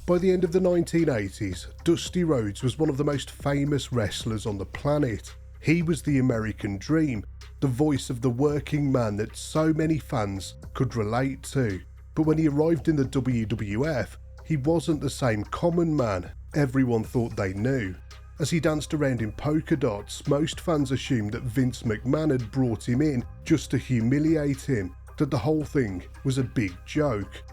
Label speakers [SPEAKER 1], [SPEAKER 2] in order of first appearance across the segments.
[SPEAKER 1] By the end of the 1980s, Dusty Rhodes was one of the most famous wrestlers on the planet. He was the American dream, the voice of the working man that so many fans could relate to. But when he arrived in the WWF, he wasn't the same common man everyone thought they knew. As he danced around in polka dots, most fans assumed that Vince McMahon had brought him in just to humiliate him, that the whole thing was a big joke.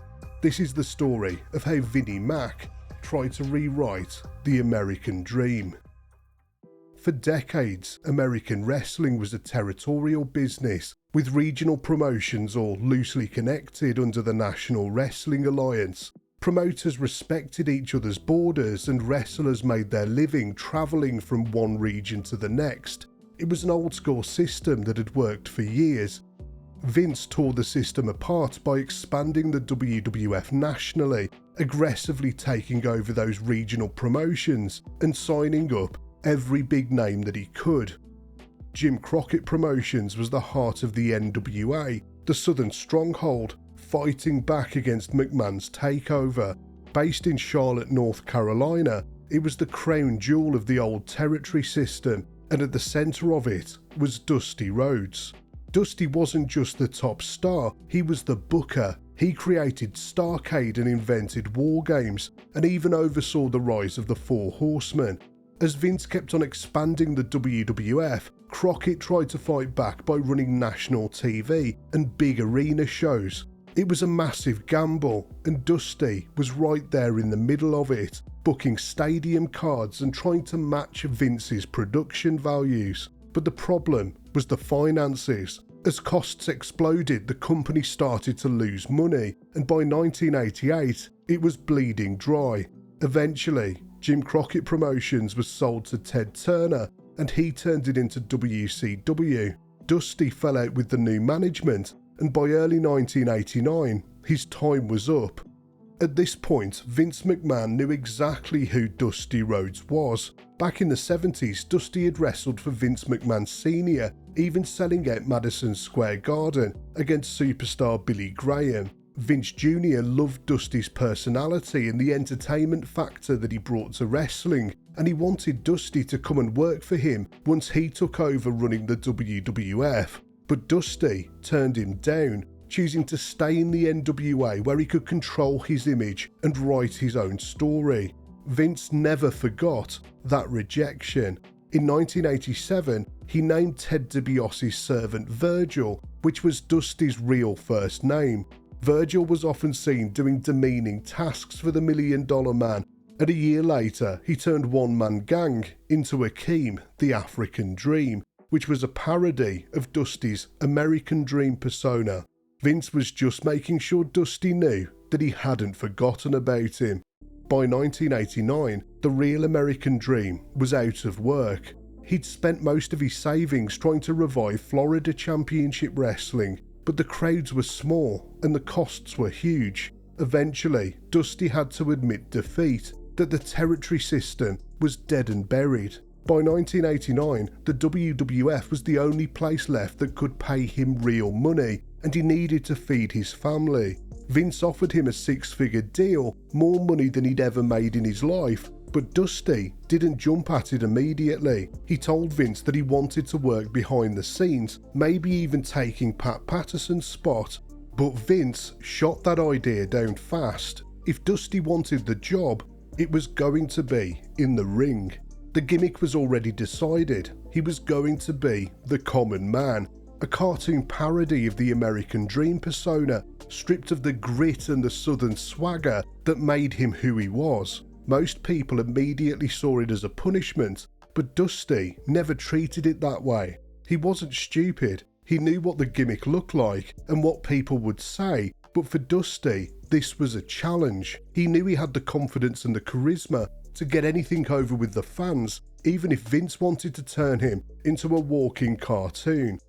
[SPEAKER 1] This is the story of how Vinnie Mac tried to rewrite the American dream. For decades, American wrestling was a territorial business, with regional promotions all loosely connected under the National Wrestling Alliance. Promoters respected each other's borders and wrestlers made their living travelling from one region to the next. It was an old-school system that had worked for years. Vince tore the system apart by expanding the WWF nationally, aggressively taking over those regional promotions and signing up every big name that he could. Jim Crockett Promotions was the heart of the NWA, the Southern stronghold, fighting back against McMahon's takeover. Based in Charlotte, North Carolina, it was the crown jewel of the old territory system, and at the centre of it was Dusty Rhodes. Dusty wasn't just the top star, he was the booker. He created Starrcade and invented war games, and even oversaw the rise of the Four Horsemen. As Vince kept on expanding the WWF, Crockett tried to fight back by running national TV and big arena shows. It was a massive gamble, and Dusty was right there in the middle of it, booking stadium cards and trying to match Vince's production values. But the problem was the finances. As costs exploded, the company started to lose money, and by 1988, it was bleeding dry. Eventually, Jim Crockett Promotions was sold to Ted Turner, and he turned it into WCW. Dusty fell out with the new management, and by early 1989, his time was up. At this point, Vince McMahon knew exactly who Dusty Rhodes was. Back in the 70s, Dusty had wrestled for Vince McMahon Sr., even selling out Madison Square Garden against superstar Billy Graham. Vince Jr. loved Dusty's personality and the entertainment factor that he brought to wrestling, and he wanted Dusty to come and work for him once he took over running the WWF. But Dusty turned him down, choosing to stay in the NWA where he could control his image and write his own story. Vince never forgot that rejection. In 1987, he named Ted DiBiase's servant Virgil, which was Dusty's real first name. Virgil was often seen doing demeaning tasks for the $1 Million Man, and a year later he turned one-man gang into Akeem, the African Dream, which was a parody of Dusty's American Dream persona. Vince was just making sure Dusty knew that he hadn't forgotten about him. By 1989, the real American Dream was out of work. He'd spent most of his savings trying to revive Florida Championship Wrestling, but the crowds were small and the costs were huge. Eventually, Dusty had to admit defeat, that the territory system was dead and buried. By 1989, the WWF was the only place left that could pay him real money, and he needed to feed his family. Vince offered him a six-figure deal, more money than he'd ever made in his life, but Dusty didn't jump at it immediately. He told Vince that he wanted to work behind the scenes, maybe even taking Pat Patterson's spot. But Vince shot that idea down fast. If Dusty wanted the job, it was going to be in the ring. The gimmick was already decided. He was going to be the common man, a cartoon parody of the American Dream persona, stripped of the grit and the southern swagger that made him who he was. Most people immediately saw it as a punishment, but Dusty never treated it that way. He wasn't stupid. He knew what the gimmick looked like and what people would say, but for Dusty, this was a challenge. He knew he had the confidence and the charisma to get anything over with the fans, even if Vince wanted to turn him into a walking cartoon.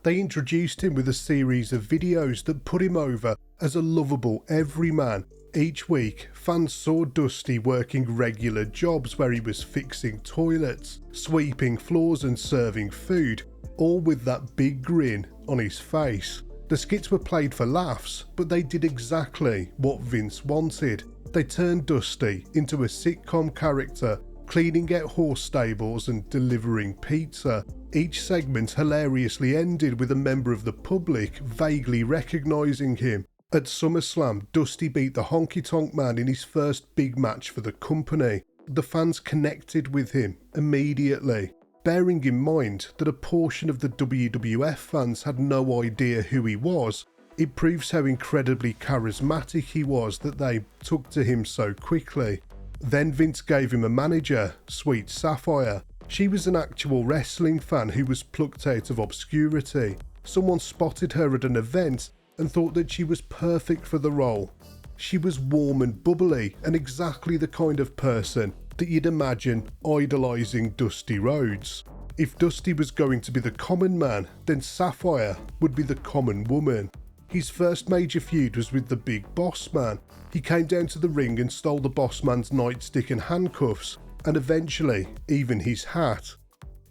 [SPEAKER 1] They introduced him with a series of videos that put him over as a lovable everyman. Each week, fans saw Dusty working regular jobs where he was fixing toilets, sweeping floors and serving food, all with that big grin on his face. The skits were played for laughs, but they did exactly what Vince wanted. They turned Dusty into a sitcom character, cleaning out horse stables and delivering pizza. Each segment hilariously ended with a member of the public vaguely recognising him. At SummerSlam, Dusty beat the Honky Tonk Man in his first big match for the company. The fans connected with him immediately. Bearing in mind that a portion of the WWF fans had no idea who he was, it proves how incredibly charismatic he was that they took to him so quickly. Then Vince gave him a manager, Sweet Sapphire. She was an actual wrestling fan who was plucked out of obscurity. Someone spotted her at an event and thought that she was perfect for the role. She was warm and bubbly and exactly the kind of person that you'd imagine idolising Dusty Rhodes. If Dusty was going to be the common man, then Sapphire would be the common woman. His first major feud was with the Big Boss Man. He came down to the ring and stole the Boss Man's nightstick and handcuffs, and eventually even his hat.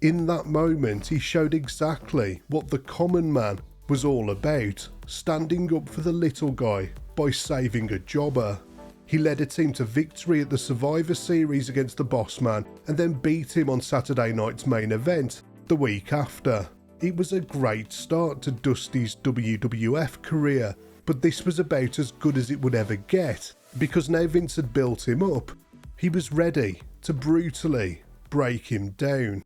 [SPEAKER 1] In that moment, he showed exactly what the common man was all about, standing up for the little guy by saving a jobber. He led a team to victory at the Survivor Series against the Boss Man and then beat him on Saturday night's main event the week after. It was a great start to Dusty's WWF career, but this was about as good as it would ever get, because now Vince had built him up. He was ready to brutally break him down.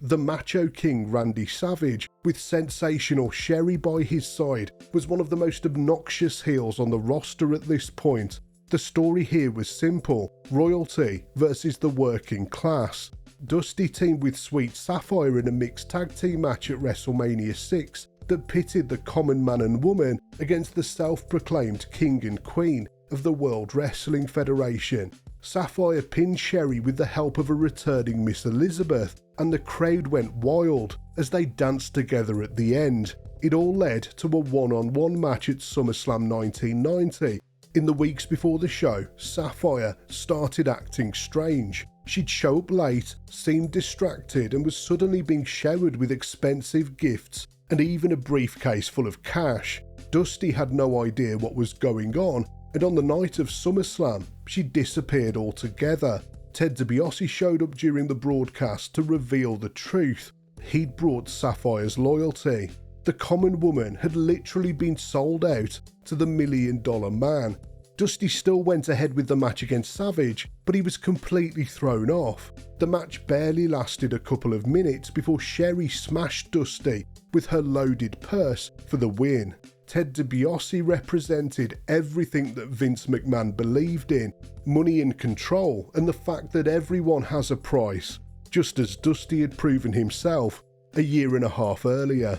[SPEAKER 1] The Macho King Randy Savage, with sensational Sherry by his side, was one of the most obnoxious heels on the roster at this point. The story here was simple: royalty versus the working class. Dusty teamed with Sweet Sapphire in a mixed tag team match at WrestleMania 6 that pitted the common man and woman against the self-proclaimed king and queen of the World Wrestling Federation. Sapphire pinned Sherry with the help of a returning Miss Elizabeth, and the crowd went wild as they danced together at the end. It all led to a one-on-one match at SummerSlam 1990. In the weeks before the show, Sapphire started acting strange. She'd show up late, seemed distracted, and was suddenly being showered with expensive gifts and even a briefcase full of cash. Dusty had no idea what was going on, and on the night of SummerSlam, she disappeared altogether. Ted DiBiase showed up during the broadcast to reveal the truth. He'd brought Sapphire's loyalty. The common woman had literally been sold out to the $1 Million Man. Dusty still went ahead with the match against Savage, but he was completely thrown off. The match barely lasted a couple of minutes before Sherry smashed Dusty with her loaded purse for the win. Ted DiBiase represented everything that Vince McMahon believed in: money and control, and the fact that everyone has a price, just as Dusty had proven himself a year and a half earlier.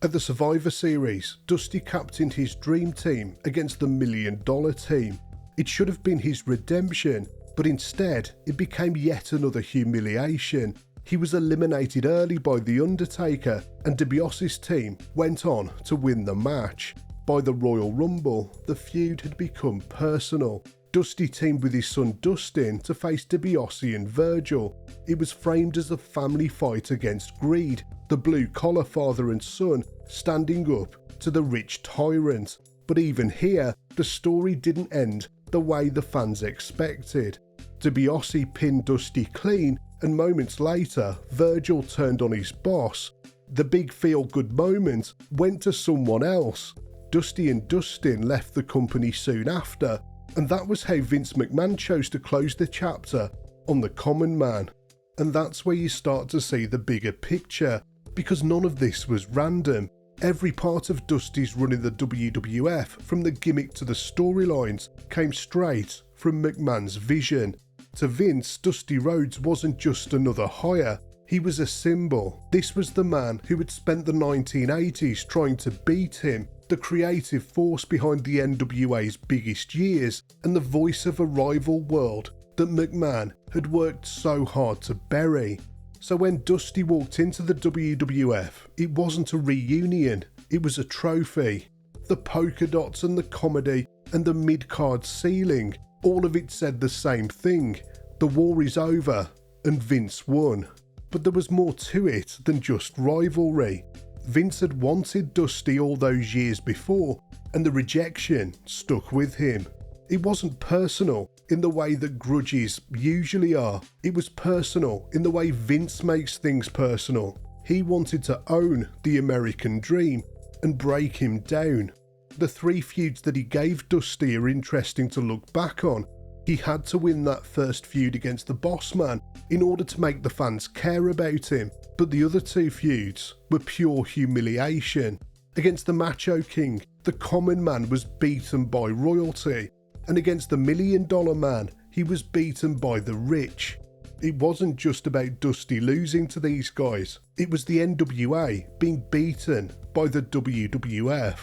[SPEAKER 1] At the Survivor Series, Dusty captained his dream team against the $1 Million team. It should have been his redemption, but instead it became yet another humiliation. He was eliminated early by The Undertaker, and DiBiase's team went on to win the match. By the Royal Rumble, the feud had become personal. Dusty teamed with his son Dustin to face DiBiase and Virgil. It was framed as a family fight against greed, the blue-collar father and son standing up to the rich tyrant. But even here, the story didn't end the way the fans expected. DiBiase pinned Dusty clean, and moments later, Virgil turned on his boss. The big feel-good moment went to someone else. Dusty and Dustin left the company soon after, and that was how Vince McMahon chose to close the chapter on the common man. And that's where you start to see the bigger picture, because none of this was random. Every part of Dusty's run in the WWF, from the gimmick to the storylines, came straight from McMahon's vision. To Vince, Dusty Rhodes wasn't just another hire, he was a symbol. This was the man who had spent the 1980s trying to beat him, the creative force behind the NWA's biggest years, and the voice of a rival world that McMahon had worked so hard to bury. So when Dusty walked into the WWF, it wasn't a reunion, it was a trophy. The polka dots and the comedy and the mid-card ceiling, all of it said the same thing: the war is over and Vince won. But there was more to it than just rivalry. Vince had wanted Dusty all those years before, and the rejection stuck with him. It wasn't personal, in the way that grudges usually are. It was personal in the way Vince makes things personal. He wanted to own the American dream and break him down. The 3 feuds that he gave Dusty are interesting to look back on. He had to win that first feud against the Boss Man in order to make the fans care about him, but the other 2 feuds were pure humiliation. Against the Macho King, the common man was beaten by royalty, and against the $1 Million Man, he was beaten by the rich. It wasn't just about Dusty losing to these guys, it was the NWA being beaten by the WWF.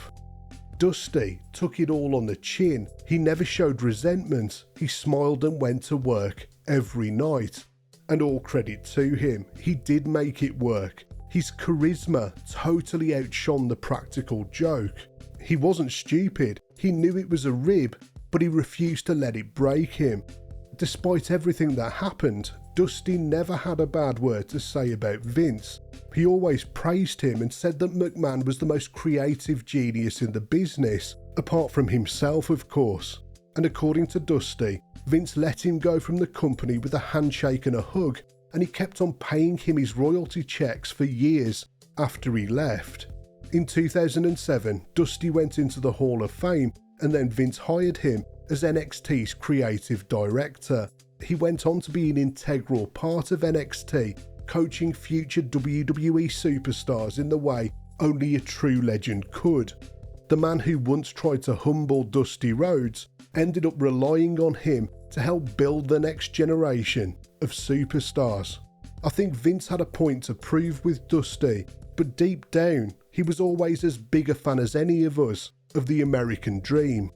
[SPEAKER 1] Dusty took it all on the chin. He never showed resentment. He smiled and went to work every night. And all credit to him, he did make it work. His charisma totally outshone the practical joke. He wasn't stupid. He knew it was a rib, but he refused to let it break him. Despite everything that happened, Dusty never had a bad word to say about Vince. He always praised him and said that McMahon was the most creative genius in the business, apart from himself of course. And according to Dusty, Vince let him go from the company with a handshake and a hug, and he kept on paying him his royalty checks for years after he left. In 2007, Dusty went into the Hall of Fame, and then Vince hired him as NXT's creative director. He went on to be an integral part of NXT, coaching future WWE superstars in the way only a true legend could. The man who once tried to humble Dusty Rhodes ended up relying on him to help build the next generation of superstars. I think Vince had a point to prove with Dusty, but deep down, he was always as big a fan as any of us of the American dream.